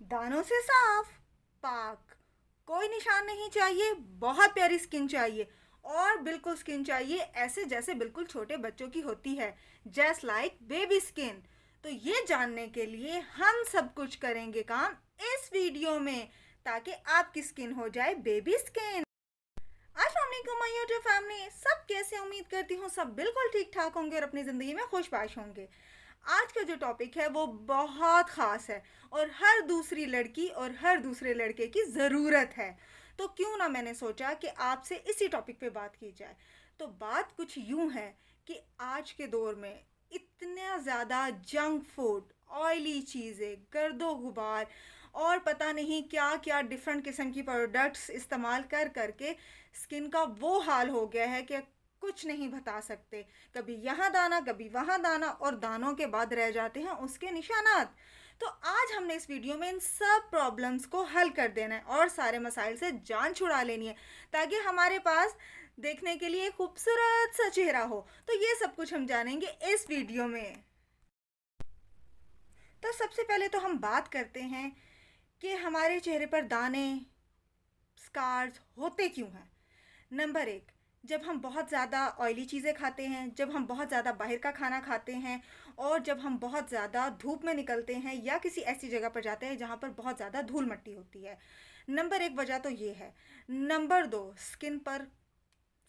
दानों से साफ, पाक, कोई निशान नहीं चाहिए, बहुत प्यारी स्किन चाहिए और बिल्कुल स्किन चाहिए ऐसे जैसे बिल्कुल छोटे बच्चों की होती है, जस्ट लाइक बेबी स्किन। तो ये जानने के लिए हम सब कुछ करेंगे काम इस वीडियो में, ताकि आपकी स्किन हो जाए बेबी स्किन। अस्सलाम माय यूट्यूब फैमिली, सब कैसे? उम्मीद करती हूँ सब बिल्कुल ठीक ठाक होंगे और अपनी ज़िंदगी में खुशबाश होंगे। आज का जो टॉपिक है वो बहुत ख़ास है और हर दूसरी लड़की और हर दूसरे लड़के की ज़रूरत है। तो क्यों ना मैंने सोचा कि आपसे इसी टॉपिक पे बात की जाए। तो बात कुछ यूँ है कि आज के दौर में इतना ज़्यादा जंक फूड, ऑयली चीज़ें, गर्दो गुबार और पता नहीं क्या क्या डिफरेंट किस्म की प्रोडक्ट्स इस्तेमाल कर करके स्किन का वो हाल हो गया है कि कुछ नहीं बता सकते। कभी यहाँ दाना, कभी वहाँ दाना और दानों के बाद रह जाते हैं उसके निशानात। तो आज हमने इस वीडियो में इन सब प्रॉब्लम्स को हल कर देना है और सारे मसाइल से जान छुड़ा लेनी है, ताकि हमारे पास देखने के लिए खूबसूरत सा चेहरा हो। तो ये सब कुछ हम जानेंगे इस वीडियो में। तो सबसे पहले तो हम बात करते हैं कि हमारे चेहरे पर दाने, स्कार्स होते क्यों हैं। नंबर एक, जब हम बहुत ज़्यादा ऑयली चीज़ें खाते हैं, जब हम बहुत ज़्यादा बाहर का खाना खाते हैं और जब हम बहुत ज़्यादा धूप में निकलते हैं या किसी ऐसी जगह पर जाते हैं जहाँ पर बहुत ज़्यादा धूल मट्टी होती है। नंबर एक वजह तो ये है। नंबर दो, स्किन पर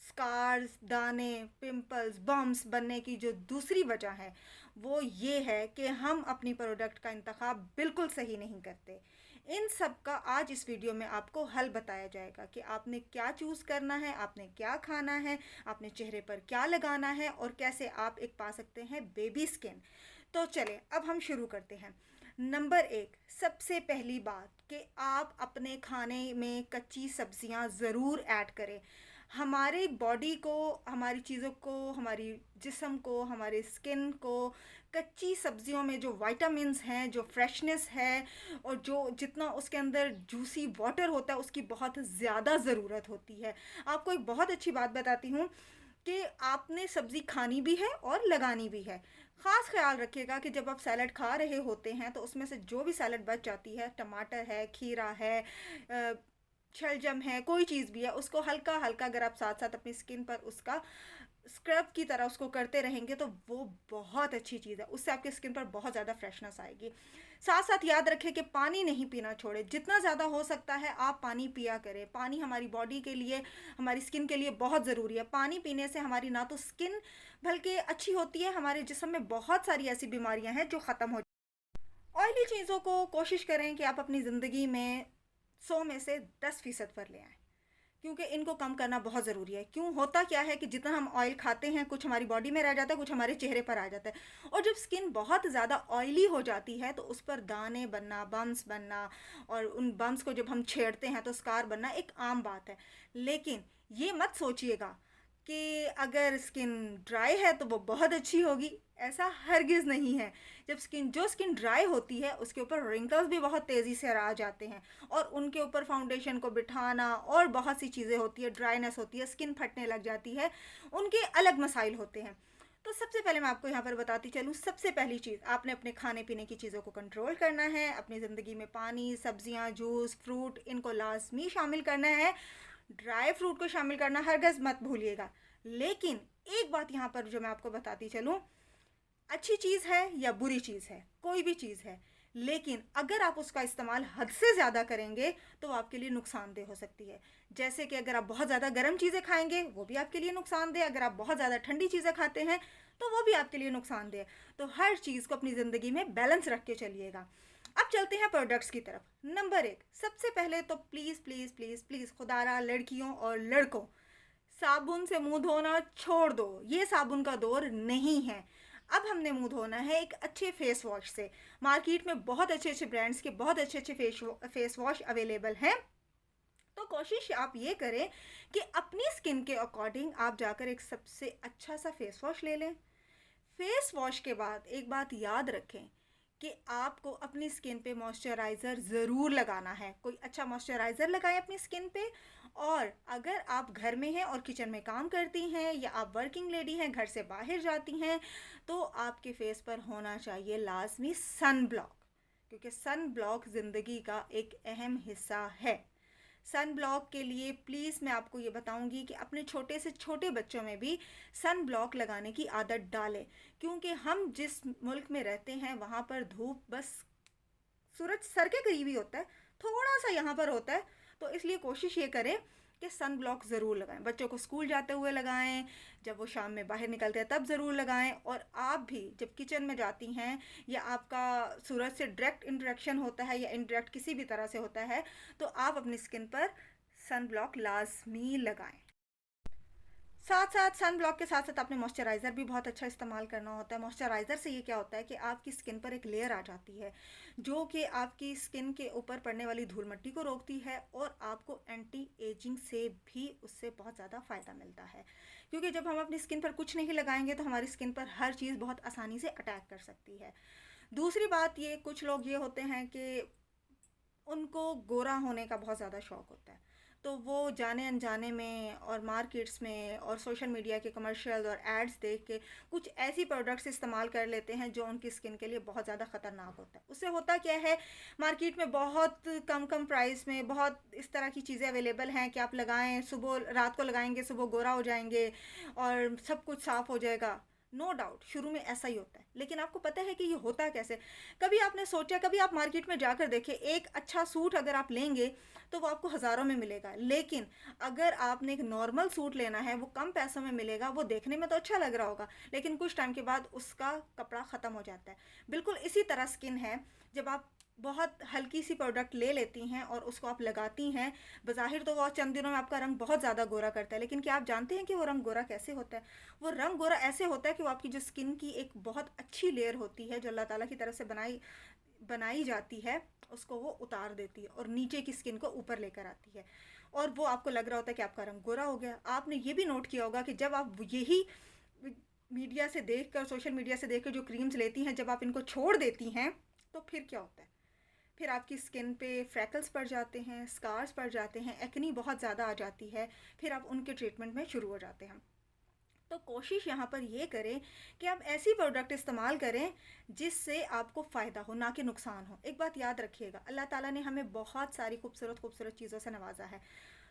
स्कार्स, दाने, पिंपल्स, बम्स बनने की जो दूसरी वजह है वो ये है कि हम अपनी प्रोडक्ट का इंतखाब बिल्कुल सही नहीं करते। इन सब का आज इस वीडियो में आपको हल बताया जाएगा कि आपने क्या चूज़ करना है, आपने क्या खाना है, आपने चेहरे पर क्या लगाना है और कैसे आप एक पा सकते हैं बेबी स्किन। तो चले अब हम शुरू करते हैं। नंबर एक, सबसे पहली बात कि आप अपने खाने में कच्ची सब्जियां ज़रूर ऐड करें। हमारे बॉडी को, हमारी चीज़ों को, हमारी जिस्म को, हमारे स्किन को कच्ची सब्जियों में जो विटामिन्स हैं, जो फ्रेशनेस है और जो जितना उसके अंदर जूसी वाटर होता है उसकी बहुत ज़्यादा ज़रूरत होती है। आपको एक बहुत अच्छी बात बताती हूँ कि आपने सब्ज़ी खानी भी है और लगानी भी है। ख़ास ख्याल रखिएगा कि जब आप सैलड खा रहे होते हैं तो उसमें से जो भी सैलड बच जाती है, टमाटर है, खीरा है, शलजम है, कोई चीज़ भी है, उसको हल्का हल्का अगर आप साथ साथ अपनी स्किन पर उसका स्क्रब की तरह उसको करते रहेंगे तो वो बहुत अच्छी चीज़ है। उससे आपकी स्किन पर बहुत ज़्यादा फ्रेशनेस आएगी। साथ साथ याद रखें कि पानी नहीं पीना छोड़े, जितना ज़्यादा हो सकता है आप पानी पिया करें। पानी हमारी बॉडी के लिए, हमारी स्किन के लिए बहुत ज़रूरी है। पानी पीने से हमारी ना तो स्किन बल्कि अच्छी होती है, हमारे जिस्म में बहुत सारी ऐसी बीमारियां हैं जो ख़त्म हो। ऑयली चीज़ों को कोशिश करें कि आप अपनी ज़िंदगी में 100 में से 10% पर ले आएँ, क्योंकि इनको कम करना बहुत ज़रूरी है। क्यों, होता क्या है कि जितना हम ऑयल खाते हैं कुछ हमारी बॉडी में रह जाता है, कुछ हमारे चेहरे पर आ जाता है और जब स्किन बहुत ज़्यादा ऑयली हो जाती है तो उस पर दाने बनना, बम्स बनना और उन बम्स को जब हम छेड़ते हैं तो स्कार बनना एक आम बात है। लेकिन ये मत सोचिएगा कि अगर स्किन ड्राई है तो वो बहुत अच्छी होगी, ऐसा हरगिज़ नहीं है। जब स्किन ड्राई होती है उसके ऊपर रिंकल्स भी बहुत तेज़ी से आ जाते हैं और उनके ऊपर फाउंडेशन को बिठाना और बहुत सी चीज़ें होती है, ड्राइनेस होती है, स्किन फटने लग जाती है, उनके अलग मसाइल होते हैं। तो सबसे पहले मैं आपको यहाँ पर बताती चलूँ, सबसे पहली चीज़ आपने अपने खाने पीने की चीज़ों को कंट्रोल करना है। अपनी ज़िंदगी में पानी, सब्जियाँ, जूस, फ्रूट, इनको लाजमी शामिल करना है। ड्राई फ्रूट को शामिल करना हरगज़ मत भूलिएगा। लेकिन एक बात यहाँ पर जो मैं आपको बताती चलूँ, अच्छी चीज़ है या बुरी चीज़ है, कोई भी चीज़ है, लेकिन अगर आप उसका इस्तेमाल हद से ज़्यादा करेंगे तो आपके लिए नुकसानदेह हो सकती है। जैसे कि अगर आप बहुत ज़्यादा गर्म चीज़ें खाएंगे वो भी आपके लिए नुकसानदेह, अगर आप बहुत ज़्यादा ठंडी चीज़ें खाते हैं तो वो भी आपके लिए नुकसानदेह। तो हर चीज़ को अपनी ज़िंदगी में बैलेंस रख के चलिएगा। अब चलते हैं प्रोडक्ट्स की तरफ। नंबर एक, सबसे पहले तो प्लीज़ प्लीज़ प्लीज़ प्लीज़ खुदारा लड़कियों और लड़कों, साबुन से मुंह धोना छोड़ दो, ये साबुन का दौर नहीं है। अब हमने मुंह धोना है एक अच्छे फेस वॉश से। मार्केट में बहुत अच्छे अच्छे ब्रांड्स के बहुत अच्छे अच्छे फेस वॉश अवेलेबल हैं। तो कोशिश आप ये करें कि अपनी स्किन के अकॉर्डिंग आप जाकर एक सबसे अच्छा सा फेस वॉश ले लें। फेस वॉश के बाद एक बात याद रखें कि आपको अपनी स्किन पे मॉइस्चराइज़र ज़रूर लगाना है। कोई अच्छा मॉइस्चराइज़र लगाएं अपनी स्किन पे। और अगर आप घर में हैं और किचन में काम करती हैं या आप वर्किंग लेडी हैं, घर से बाहर जाती हैं, तो आपके फेस पर होना चाहिए लाजमी सन ब्लॉक। क्योंकि सन ब्लॉक ज़िंदगी का एक अहम हिस्सा है। सन ब्लॉक के लिए प्लीज़ मैं आपको ये बताऊंगी कि अपने छोटे से छोटे बच्चों में भी सन ब्लॉक लगाने की आदत डालें, क्योंकि हम जिस मुल्क में रहते हैं वहाँ पर धूप बस सूरज सर के करीब ही होता है, थोड़ा सा यहाँ पर होता है। तो इसलिए कोशिश ये करें कि सन ब्लॉक ज़रूर लगाएं, बच्चों को स्कूल जाते हुए लगाएं, जब वो शाम में बाहर निकलते हैं तब ज़रूर लगाएं, और आप भी जब किचन में जाती हैं या आपका सूरज से डायरेक्ट इंटरेक्शन होता है या इनडायरेक्ट किसी भी तरह से होता है, तो आप अपनी स्किन पर सन ब्लॉक लाजमी लगाएं। साथ साथ सन ब्लॉक के साथ साथ आपने मॉइस्चराइज़र भी बहुत अच्छा इस्तेमाल करना होता है। मॉइस्चराइज़र से ये क्या होता है कि आपकी स्किन पर एक लेयर आ जाती है जो कि आपकी स्किन के ऊपर पड़ने वाली धूल मिट्टी को रोकती है, और आपको एंटी एजिंग से भी उससे बहुत ज़्यादा फ़ायदा मिलता है। क्योंकि जब हम अपनी स्किन पर कुछ नहीं लगाएंगे तो हमारी स्किन पर हर चीज़ बहुत आसानी से अटैक कर सकती है। दूसरी बात ये, कुछ लोग ये होते हैं कि उनको गोरा होने का बहुत ज़्यादा शौक़ होता है, तो वो जाने अनजाने में और मार्केट्स में और सोशल मीडिया के कमर्शियल और एड्स देख के कुछ ऐसी प्रोडक्ट्स इस्तेमाल कर लेते हैं जो उनकी स्किन के लिए बहुत ज़्यादा ख़तरनाक होता है। उससे होता क्या है, मार्केट में बहुत कम कम प्राइस में बहुत इस तरह की चीज़ें अवेलेबल हैं कि आप लगाएं, सुबह रात को लगाएंगे सुबह गोरा हो जाएंगे और सब कुछ साफ़ हो जाएगा। नो डाउट शुरू में ऐसा ही होता है, लेकिन आपको पता है कि ये होता कैसे? कभी आपने सोचा, कभी आप मार्केट में जाकर देखें, एक अच्छा सूट अगर आप लेंगे तो वो आपको हज़ारों में मिलेगा, लेकिन अगर आपने एक नॉर्मल सूट लेना है वो कम पैसों में मिलेगा। वो देखने में तो अच्छा लग रहा होगा, लेकिन कुछ टाइम के बाद उसका कपड़ा ख़त्म हो जाता है। बिल्कुल इसी तरह स्किन है, जब आप बहुत हल्की सी प्रोडक्ट ले लेती हैं और उसको आप लगाती हैं, बज़ाहिर तो वो चंद दिनों में आपका रंग बहुत ज़्यादा गोरा करता है, लेकिन क्या आप जानते हैं कि वो रंग गोरा कैसे होता है? वो रंग गोरा ऐसे होता है कि वो आपकी जो स्किन की एक बहुत अच्छी लेयर होती है जो अल्लाह ताला की तरफ से बनाई बनाई जाती है, उसको वो उतार देती है और नीचे की स्किन को ऊपर लेकर आती है, और वो आपको लग रहा होता है कि आपका रंग गोरा हो गया। आपने ये भी नोट किया होगा कि जब आप यही मीडिया से देखकर, सोशल मीडिया से देखकर जो क्रीम्स लेती हैं, जब आप इनको छोड़ देती हैं तो फिर क्या होता है? फिर आपकी स्किन पे फ्रैकल्स पड़ जाते हैं, स्कार्स पड़ जाते हैं, एक्नी बहुत ज़्यादा आ जाती है, फिर आप उनके ट्रीटमेंट में शुरू हो जाते हैं। तो कोशिश यहाँ पर ये करें कि आप ऐसी प्रोडक्ट इस्तेमाल करें जिससे आपको फ़ायदा हो, ना कि नुकसान हो। एक बात याद रखिएगा, अल्लाह ताला ने हमें बहुत सारी खूबसूरत खूबसूरत चीज़ों से नवाजा है,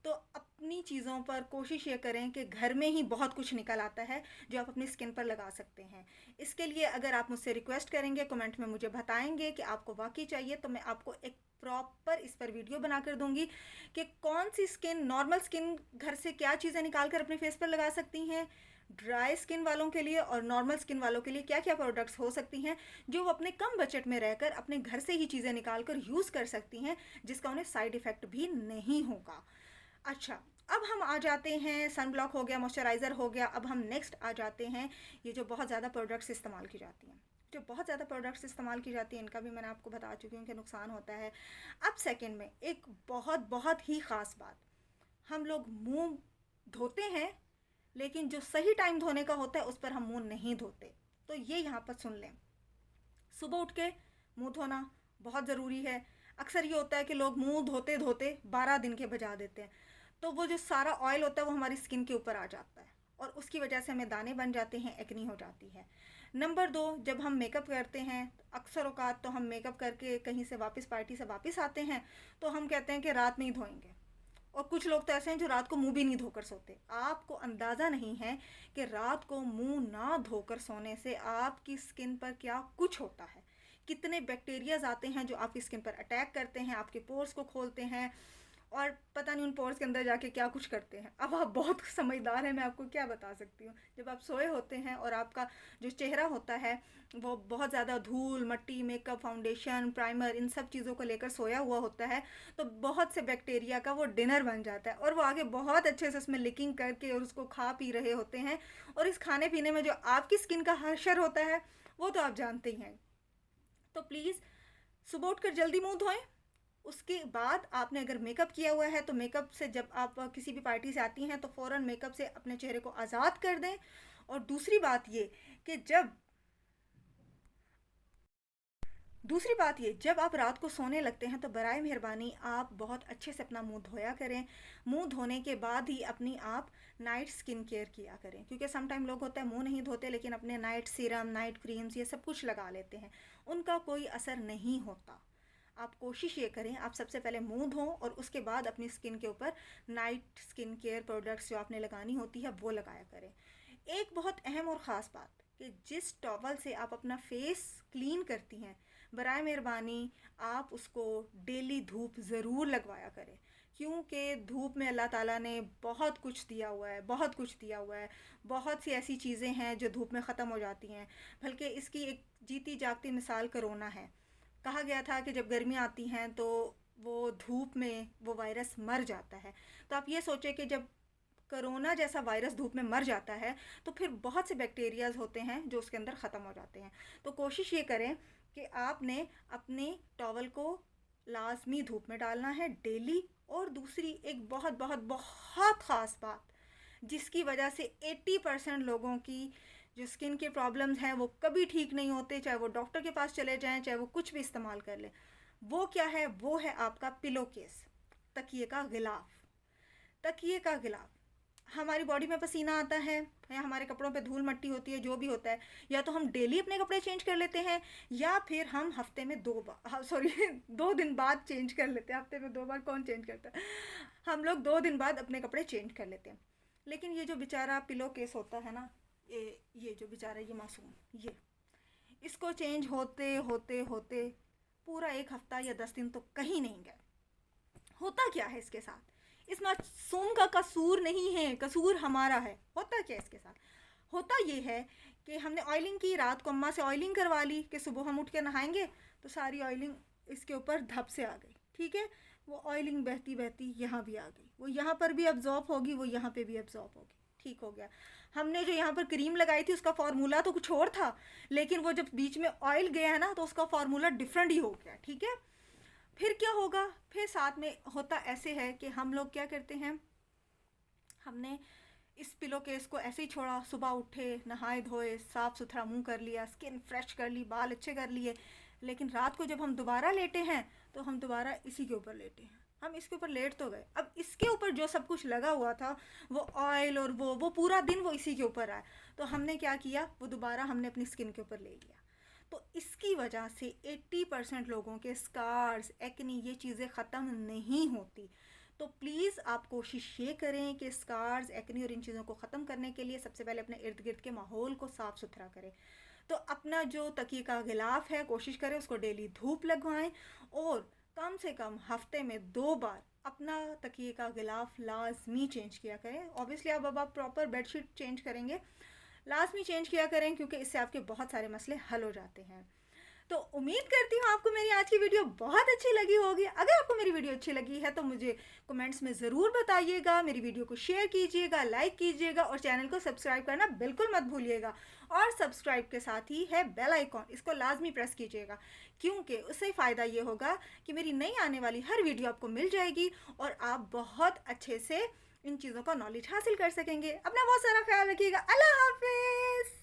तो अपनी चीज़ों पर कोशिश ये करें कि घर में ही बहुत कुछ निकल आता है जो आप अपनी स्किन पर लगा सकते हैं। इसके लिए अगर आप मुझसे रिक्वेस्ट करेंगे, कमेंट में मुझे बताएंगे कि आपको वाकई चाहिए, तो मैं आपको एक प्रॉपर इस पर वीडियो बना कर दूंगी कि कौन सी स्किन, नॉर्मल स्किन घर से क्या चीज़ें निकाल कर अपने फेस पर लगा सकती हैं, ड्राई स्किन वालों के लिए और नॉर्मल स्किन वालों के लिए क्या क्या प्रोडक्ट्स हो सकती हैं जो वो अपने कम बजट में रहकर अपने घर से ही चीज़ें निकाल कर यूज़ कर सकती हैं, जिसका उन्हें साइड इफ़ेक्ट भी नहीं होगा। अच्छा, अब हम आ जाते हैं, सन ब्लॉक हो गया, मॉइस्चराइज़र हो गया, अब हम नेक्स्ट आ जाते हैं ये जो बहुत ज़्यादा प्रोडक्ट्स इस्तेमाल की जाती हैं। जो बहुत ज़्यादा प्रोडक्ट्स इस्तेमाल की जाती हैं इनका भी मैंने आपको बता चुकी हूँ कि नुकसान होता है। अब सेकंड में एक बहुत बहुत ही ख़ास बात, हम लोग मुंह धोते हैं लेकिन जो सही टाइम धोने का होता है उस पर हम मुंह नहीं धोते। तो ये यहाँ पर सुन लें, सुबह उठ के मुंह धोना बहुत ज़रूरी है। अक्सर ये होता है कि लोग मुंह धोते धोते 12 दिन के बजा देते हैं, तो वो जो सारा ऑयल होता है वो हमारी स्किन के ऊपर आ जाता है और उसकी वजह से हमें दाने बन जाते हैं, एक्नी हो जाती है। नंबर 2, जब हम मेकअप करते हैं, अक्सर औकात तो हम मेकअप करके कहीं से वापस, पार्टी से वापस आते हैं, तो हम कहते हैं कि रात में ही धोएंगे, और कुछ लोग तो ऐसे हैं जो रात को मुंह भी नहीं धोकर सोते। आपको अंदाज़ा नहीं है कि रात को मुंह ना धोकर सोने से आपकी स्किन पर क्या कुछ होता है, कितने बैक्टीरियाज आते हैं जो आपकी स्किन पर अटैक करते हैं, आपके पोर्स को खोलते हैं, और पता नहीं उन पोर्स के अंदर जाके क्या कुछ करते हैं। अब आप बहुत समझदार हैं, मैं आपको क्या बता सकती हूँ। जब आप सोए होते हैं और आपका जो चेहरा होता है वो बहुत ज़्यादा धूल मट्टी, मेकअप, फाउंडेशन, प्राइमर, इन सब चीज़ों को लेकर सोया हुआ होता है, तो बहुत से बैक्टीरिया का वो डिनर बन जाता है और वो आगे बहुत अच्छे से उसमें लिकिंग करके और उसको खा पी रहे होते हैं, और इस खाने पीने में जो आपकी स्किन का हशर होता है वो तो आप जानते ही हैं। तो प्लीज़ सुबह उठकर जल्दी मुंह धोएं। उसके बाद आपने अगर मेकअप किया हुआ है तो मेकअप से, जब आप किसी भी पार्टी से आती हैं तो फ़ौरन मेकअप से अपने चेहरे को आज़ाद कर दें। और दूसरी बात ये कि जब दूसरी बात ये, जब आप रात को सोने लगते हैं तो बराए मेहरबानी आप बहुत अच्छे से अपना मुंह धोया करें। मुंह धोने के बाद ही अपनी आप नाइट स्किन केयर किया करें, क्योंकि सम टाइम लोग होते हैं मुंह नहीं धोते लेकिन अपने नाइट सीरम, नाइट क्रीम्स ये सब कुछ लगा लेते हैं, उनका कोई असर नहीं होता। आप कोशिश ये करें, आप सबसे पहले मुंह धों और उसके बाद अपनी स्किन के ऊपर नाइट स्किन केयर प्रोडक्ट्स जो आपने लगानी होती है वो लगाया करें। एक बहुत अहम और ख़ास बात, कि जिस टॉवल से आप अपना फेस क्लीन करती हैं, बराए मेहरबानी आप उसको डेली धूप ज़रूर लगवाया करें, क्योंकि धूप में अल्लाह ताला ने बहुत कुछ दिया हुआ है, बहुत कुछ दिया हुआ है। बहुत सी ऐसी चीज़ें हैं जो धूप में ख़त्म हो जाती हैं। बल्कि इसकी एक जीती जागती मिसाल कोरोना है। कहा गया था कि जब गर्मी आती हैं तो वो धूप में वो वायरस मर जाता है। तो आप ये सोचें कि जब कोरोना जैसा वायरस धूप में मर जाता है तो फिर बहुत से बैक्टीरियाज होते हैं जो उसके अंदर ख़त्म हो जाते हैं। तो कोशिश ये करें कि आपने अपने टॉवल को लाजमी धूप में डालना है डेली। और दूसरी एक बहुत बहुत बहुत ख़ास बात, जिसकी वजह से 80% लोगों की जो स्किन के प्रॉब्लम्स हैं वो कभी ठीक नहीं होते, चाहे वो डॉक्टर के पास चले जाएं, चाहे वो कुछ भी इस्तेमाल कर लें। वो क्या है? वो है आपका पिलो केस, तकिए का गिलाफ। तकिए का गिलाफ, हमारी बॉडी में पसीना आता है या हमारे कपड़ों पे धूल मट्टी होती है, जो भी होता है, या तो हम डेली अपने कपड़े चेंज कर लेते हैं या फिर हम हफ्ते में 2 बार, सॉरी 2 दिन बाद चेंज कर लेते हैं। हफ्ते में 2 बार कौन चेंज करता है? हम लोग 2 दिन बाद अपने कपड़े चेंज कर लेते हैं। लेकिन ये जो बेचारा पिलो केस होता है ना, ये जो बेचारा ये मासूम, ये इसको चेंज होते होते होते पूरा 1 हफ्ता या 10 दिन तो कहीं नहीं गए। होता क्या है इसके साथ? इस मासूम का कसूर नहीं है, कसूर हमारा है। होता क्या है इसके साथ? होता ये है कि हमने ऑयलिंग की, रात को अम्मा से ऑयलिंग करवा ली कि सुबह हम उठ के नहाएंगे, तो सारी ऑयलिंग इसके ऊपर धप से आ गई। ठीक है, वो ऑयलिंग बहती बहती यहाँ भी आ गई, वो यहाँ पर भी अब्जॉर्ब होगी, वो यहाँ पे भी अब्जॉर्ब होगी। ठीक हो गया। हमने जो यहाँ पर क्रीम लगाई थी उसका फार्मूला तो कुछ और था, लेकिन वो जब बीच में ऑयल गया है ना तो उसका फार्मूला डिफरेंट ही हो गया। ठीक है, फिर क्या होगा? फिर साथ में होता ऐसे है कि हम लोग क्या करते हैं, हमने इस पिलो केस को ऐसे ही छोड़ा, सुबह उठे, नहाए धोए, साफ़ सुथरा मुंह कर लिया, स्किन फ्रेश कर ली, बाल अच्छे कर लिए, लेकिन रात को जब हम दोबारा लेटे हैं तो हम दोबारा इसी के ऊपर लेटे हैं। हम इसके ऊपर लेट तो गए, अब इसके ऊपर जो सब कुछ लगा हुआ था, वो ऑयल और वो पूरा दिन वो इसी के ऊपर आया। तो हमने क्या किया, वो दोबारा हमने अपनी स्किन के ऊपर ले लिया। तो इसकी वजह से 80% लोगों के स्कार्स, एक्नी, ये चीज़ें ख़त्म नहीं होती। तो प्लीज़ आप कोशिश ये करें कि स्कार्स, एक्नी और इन चीज़ों को ख़त्म करने के लिए सबसे पहले अपने इर्द गिर्द के माहौल को साफ़ सुथरा करें। तो अपना जो तकिए का गिलाफ है, कोशिश करें उसको डेली धूप लगवाएं और कम से कम हफ्ते में 2 बार अपना तकिए का गिलाफ लाजमी चेंज किया करें। ऑब्वियसली अब आप प्रॉपर बेडशीट चेंज करेंगे, लाजमी चेंज किया करें, क्योंकि इससे आपके बहुत सारे मसले हल हो जाते हैं। तो उम्मीद करती हूँ आपको मेरी आज की वीडियो बहुत अच्छी लगी होगी। अगर आपको मेरी वीडियो अच्छी लगी है तो मुझे कमेंट्स में ज़रूर बताइएगा, मेरी वीडियो को शेयर कीजिएगा, लाइक कीजिएगा और चैनल को सब्सक्राइब करना बिल्कुल मत भूलिएगा। और सब्सक्राइब के साथ ही है बेल आइकॉन, इसको लाजमी प्रेस कीजिएगा, क्योंकि उससे फ़ायदा ये होगा कि मेरी नई आने वाली हर वीडियो आपको मिल जाएगी और आप बहुत अच्छे से इन चीज़ों का नॉलेज हासिल कर सकेंगे। अपना बहुत सारा ख्याल रखिएगा। अल्लाह हाफिज़।